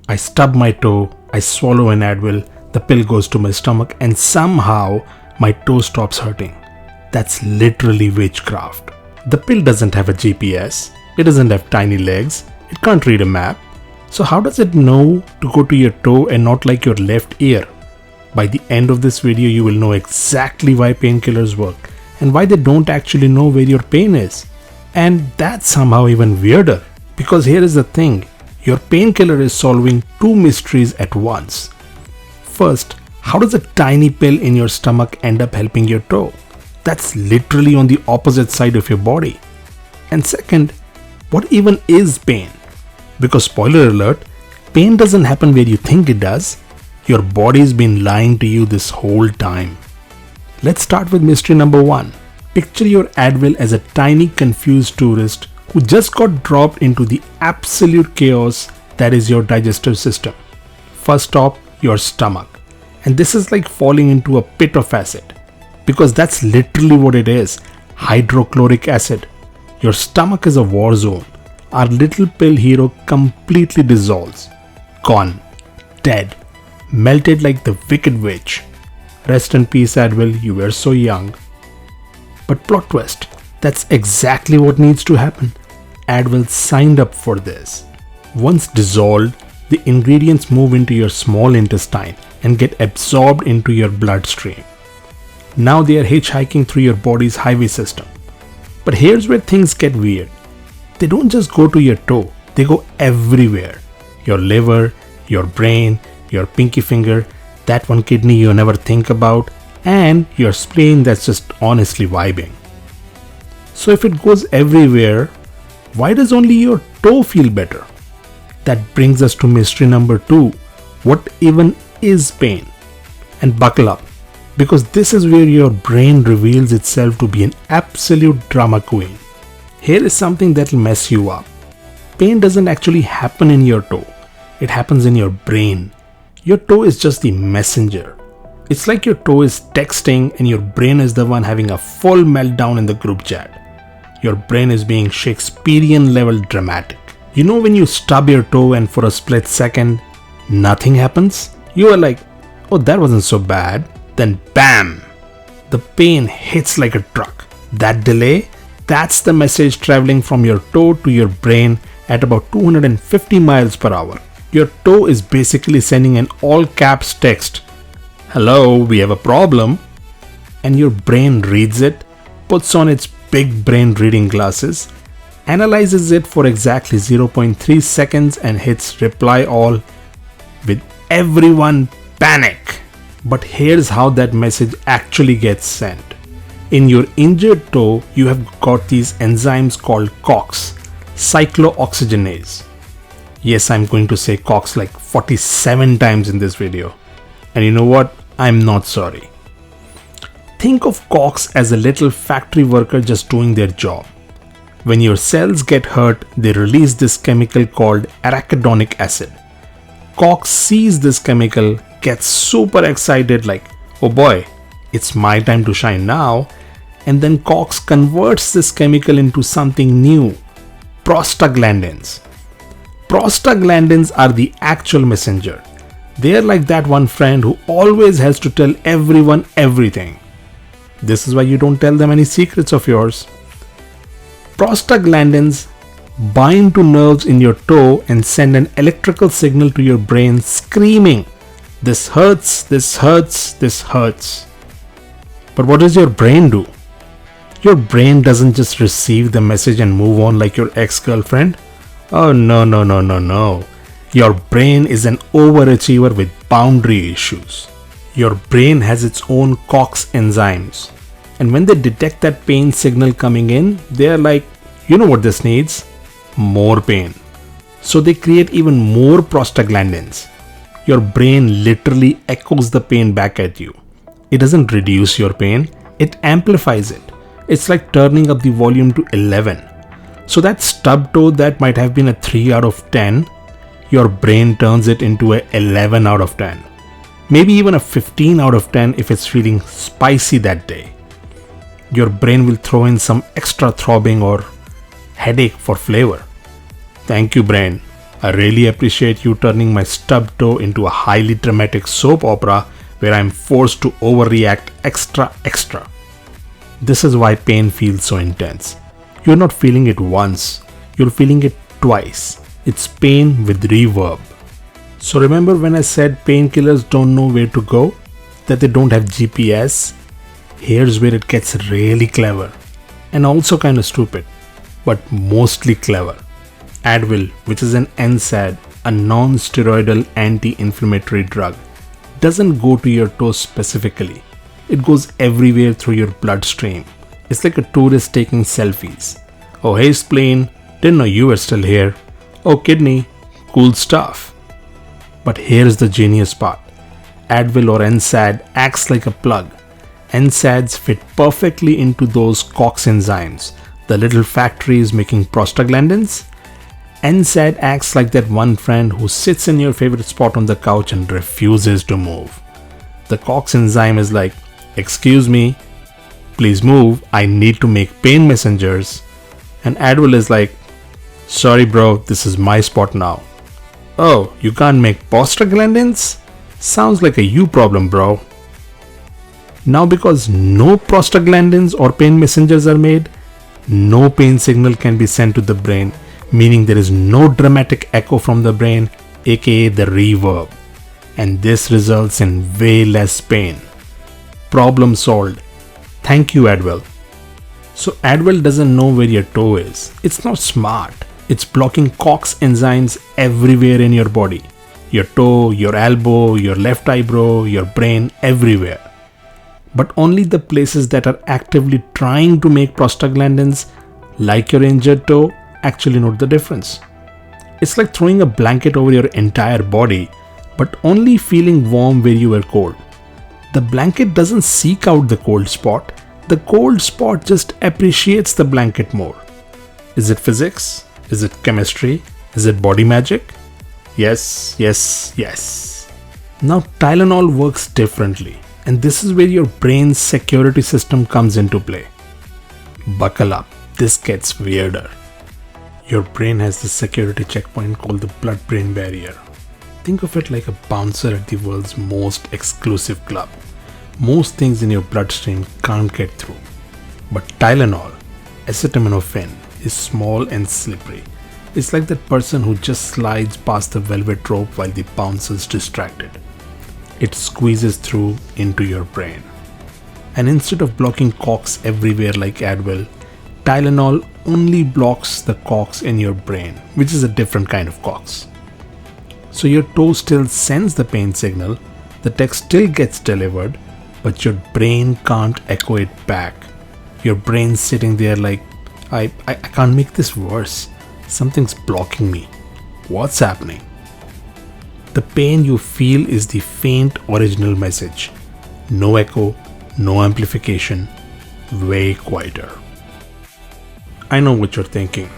I stub my toe, I swallow an Advil, the pill goes to my stomach, and somehow my toe stops hurting. That's literally witchcraft. The pill doesn't have a GPS, it doesn't have tiny legs, it can't read a map. So how does it know to go to your toe and not like your left ear? By the end of this video, you will know exactly why painkillers work and why they don't actually know where your pain is. And that's somehow even weirder, because here is the thing, your painkiller is solving two mysteries at once. First, how does a tiny pill in your stomach end up helping your toe? That's literally on the opposite side of your body. And second, what even is pain? Because spoiler alert, pain doesn't happen where you think it does. Your body's been lying to you this whole time. Let's start with mystery number 1. Picture your Advil as a tiny confused tourist who just got dropped into the absolute chaos that is your digestive system. First stop, your stomach. And this is like falling into a pit of acid. Because that's literally what it is. Hydrochloric acid. Your stomach is a war zone. Our little pill hero completely dissolves. Gone. Dead. Melted like the Wicked Witch. Rest in peace, Advil, you were so young. But plot twist, that's exactly what needs to happen. Advil signed up for this. Once dissolved, the ingredients move into your small intestine and get absorbed into your bloodstream. Now they are hitchhiking through your body's highway system. But here's where things get weird. They don't just go to your toe, they go everywhere. Your liver, your brain, your pinky finger, that one kidney you never think about, and your spleen that's just honestly vibing. So if it goes everywhere, why does only your toe feel better? That brings us to mystery number 2. What even is pain? And buckle up, because this is where your brain reveals itself to be an absolute drama queen. Here is something that'll mess you up. Pain doesn't actually happen in your toe. It happens in your brain. Your toe is just the messenger. It's like your toe is texting and your brain is the one having a full meltdown in the group chat. Your brain is being Shakespearean level dramatic. You know when you stub your toe and for a split second, nothing happens? You are like, oh, that wasn't so bad. Then bam! The pain hits like a truck. That delay, that's the message traveling from your toe to your brain at about 250 miles per hour. Your toe is basically sending an all caps text. Hello, we have a problem. And your brain reads it, puts on its big brain reading glasses, analyzes it for exactly 0.3 seconds and hits reply all with everyone panic. But here's how that message actually gets sent. In your injured toe, you have got these enzymes called COX, cyclooxygenase. Yes, I'm going to say COX like 47 times in this video. And you know what? I'm not sorry. Think of COX as a little factory worker just doing their job. When your cells get hurt, they release this chemical called arachidonic acid. COX sees this chemical, gets super excited like, oh boy, it's my time to shine now. And then COX converts this chemical into something new, prostaglandins. Prostaglandins are the actual messenger. They are like that one friend who always has to tell everyone everything. This is why you don't tell them any secrets of yours. Prostaglandins bind to nerves in your toe and send an electrical signal to your brain screaming, this hurts, this hurts, this hurts. But what does your brain do? Your brain doesn't just receive the message and move on like your ex-girlfriend. Oh no. Your brain is an overachiever with boundary issues. Your brain has its own COX enzymes. And when they detect that pain signal coming in, they are like, you know what this needs? More pain. So they create even more prostaglandins. Your brain literally echoes the pain back at you. It doesn't reduce your pain, it amplifies it. It's like turning up the volume to 11. So that stub toe that might have been a 3 out of 10, your brain turns it into a 11 out of 10. Maybe even a 15 out of 10 if it's feeling spicy that day. Your brain will throw in some extra throbbing or headache for flavor. Thank you, brain. I really appreciate you turning my stubbed toe into a highly dramatic soap opera where I am forced to overreact extra. This is why pain feels so intense. You're not feeling it once, you're feeling it twice. It's pain with reverb. So remember when I said painkillers don't know where to go? That they don't have GPS? Here's where it gets really clever. And also kind of stupid. But mostly clever. Advil, which is an NSAID, a non-steroidal anti-inflammatory drug, doesn't go to your toes specifically. It goes everywhere through your bloodstream. It's like a tourist taking selfies. Oh hey spleen, didn't know you were still here. Oh kidney, cool stuff. But here's the genius part. Advil or NSAID acts like a plug. NSAIDs fit perfectly into those COX enzymes, the little factories making prostaglandins. NSAID acts like that one friend who sits in your favorite spot on the couch and refuses to move. The COX enzyme is like, excuse me, please move, I need to make pain messengers. And Advil is like, sorry bro, this is my spot now. Oh, you can't make prostaglandins? Sounds like a you problem, bro. Now because no prostaglandins or pain messengers are made, no pain signal can be sent to the brain, meaning there is no dramatic echo from the brain, aka the reverb. And this results in way less pain. Problem solved. Thank you, Advil. So Advil doesn't know where your toe is. It's not smart. It's blocking COX enzymes everywhere in your body. Your toe, your elbow, your left eyebrow, your brain, everywhere. But only the places that are actively trying to make prostaglandins, like your injured toe, actually note the difference. It's like throwing a blanket over your entire body, but only feeling warm where you were cold. The blanket doesn't seek out the cold spot. The cold spot just appreciates the blanket more. Is it physics? Is it chemistry? Is it body magic? Yes. Now Tylenol works differently, and this is where your brain's security system comes into play. Buckle up, this gets weirder. Your brain has this security checkpoint called the blood-brain barrier. Think of it like a bouncer at the world's most exclusive club. Most things in your bloodstream can't get through. But Tylenol, acetaminophen, is small and slippery. It's like that person who just slides past the velvet rope while the bouncer's distracted. It squeezes through into your brain. And instead of blocking COX everywhere like Advil, Tylenol only blocks the COX in your brain, which is a different kind of COX. So your toe still sends the pain signal, the text still gets delivered, but your brain can't echo it back. Your brain's sitting there like, I can't make this worse. Something's blocking me. What's happening? The pain you feel is the faint original message. No echo, no amplification, way quieter. I know what you're thinking.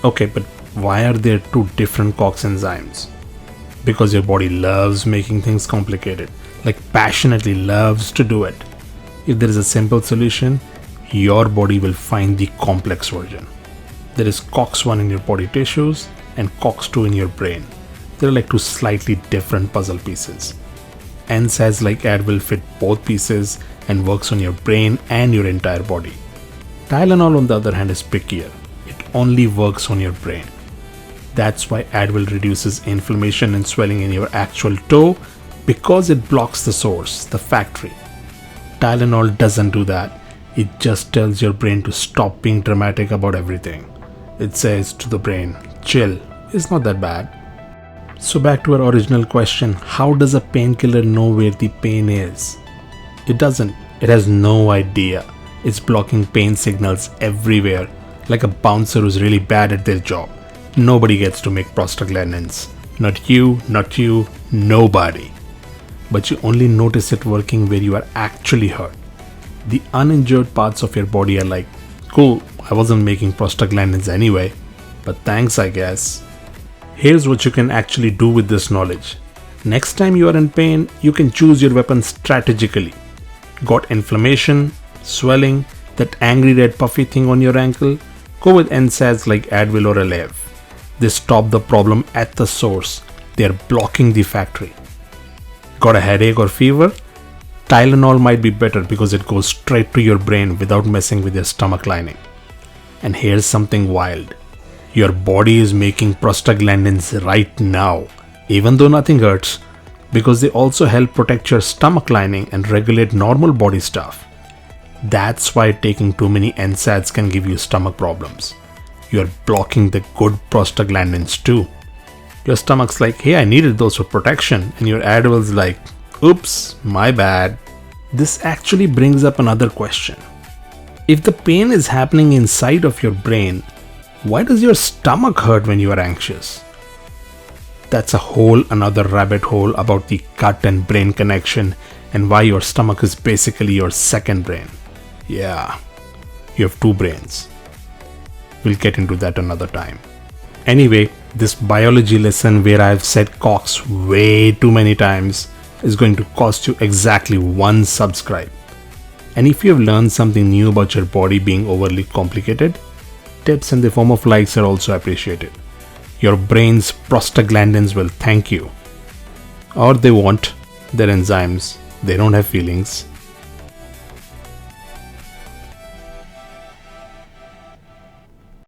Okay, but why are there two different COX enzymes? Because your body loves making things complicated, like passionately loves to do it. If there is a simple solution, your body will find the complex version. There is COX-1 in your body tissues and COX-2 in your brain. They're like two slightly different puzzle pieces. NSAIDs like Advil fit both pieces and works on your brain and your entire body. Tylenol on the other hand is pickier. It only works on your brain. That's why Advil reduces inflammation and swelling in your actual toe, because it blocks the source, the factory. Tylenol doesn't do that. It just tells your brain to stop being dramatic about everything. It says to the brain, chill, it's not that bad. So back to our original question, how does a painkiller know where the pain is? It doesn't. It has no idea. It's blocking pain signals everywhere, like a bouncer who's really bad at their job. Nobody gets to make prostaglandins. Not you, nobody. But you only notice it working where you are actually hurt. The uninjured parts of your body are like, cool, I wasn't making prostaglandins anyway, but thanks I guess. Here's what you can actually do with this knowledge. Next time you are in pain, you can choose your weapon strategically. Got inflammation, swelling, that angry red puffy thing on your ankle? Go with NSAIDs like Advil or Aleve. They stop the problem at the source. They are blocking the factory. Got a headache or fever? Tylenol might be better because it goes straight to your brain without messing with your stomach lining. And here's something wild. Your body is making prostaglandins right now, even though nothing hurts, because they also help protect your stomach lining and regulate normal body stuff. That's why taking too many NSAIDs can give you stomach problems. You're blocking the good prostaglandins too. Your stomach's like, hey, I needed those for protection, and your Advil's like, oops, my bad. This actually brings up another question. If the pain is happening inside of your brain, why does your stomach hurt when you are anxious? That's a whole another rabbit hole about the gut and brain connection and why your stomach is basically your second brain. Yeah, you have two brains. We'll get into that another time. Anyway, this biology lesson where I've said COX way too many times is going to cost you exactly 1 subscribe. And if you have learned something new about your body being overly complicated, tips in the form of likes are also appreciated. Your brain's prostaglandins will thank you. Or they won't. They're enzymes. They don't have feelings.